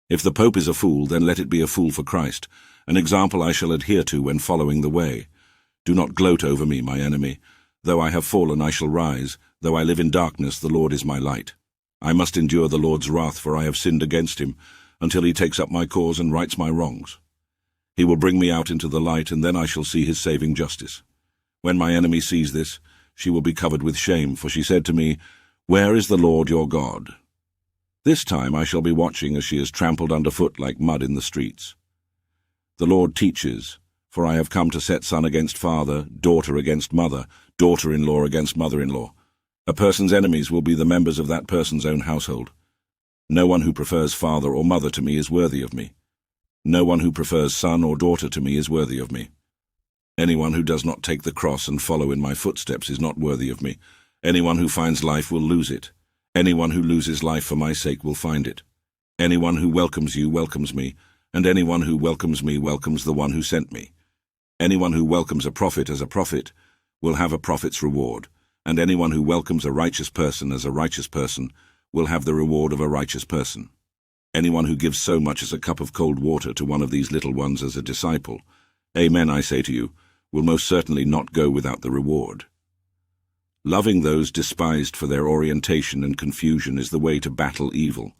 If the Pope is a fool, then let it be a fool for Christ, an example I shall adhere to when following the way. Do not gloat over me, my enemy. Though I have fallen, I shall rise. Though I live in darkness, the Lord is my light. I must endure the Lord's wrath, for I have sinned against him, until he takes up my cause and rights my wrongs. He will bring me out into the light, and then I shall see his saving justice. When my enemy sees this, she will be covered with shame, for she said to me, "Where is the Lord your God?" This time I shall be watching as she is trampled underfoot like mud in the streets. The Lord teaches, for I have come to set son against father, daughter against mother, daughter-in-law against mother-in-law. A person's enemies will be the members of that person's own household. No one who prefers father or mother to me is worthy of me. No one who prefers son or daughter to me is worthy of me. Anyone who does not take the cross and follow in my footsteps is not worthy of me. Anyone who finds life will lose it. Anyone who loses life for my sake will find it. Anyone who welcomes you welcomes me, and anyone who welcomes me welcomes the one who sent me. Anyone who welcomes a prophet as a prophet will have a prophet's reward, and anyone who welcomes a righteous person as a righteous person will have the reward of a righteous person. Anyone who gives so much as a cup of cold water to one of these little ones as a disciple, amen, I say to you, will most certainly not go without the reward. Loving those despised for their orientation and confusion is the way to battle evil.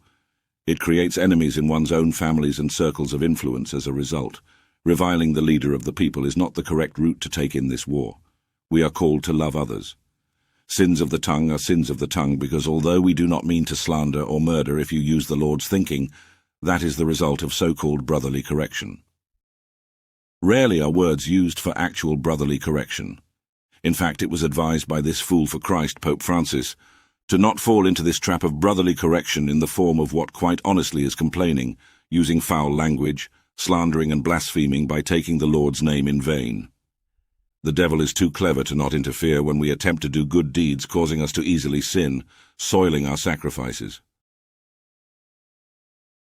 It creates enemies in one's own families and circles of influence as a result. Reviling the leader of the people is not the correct route to take in this war. We are called to love others. Sins of the tongue are sins of the tongue because although we do not mean to slander or murder if you use the Lord's thinking, that is the result of so-called brotherly correction. Rarely are words used for actual brotherly correction. In fact, it was advised by this fool for Christ, Pope Francis, to not fall into this trap of brotherly correction in the form of what quite honestly is complaining, using foul language, slandering and blaspheming by taking the Lord's name in vain. The devil is too clever to not interfere when we attempt to do good deeds, causing us to easily sin, soiling our sacrifices.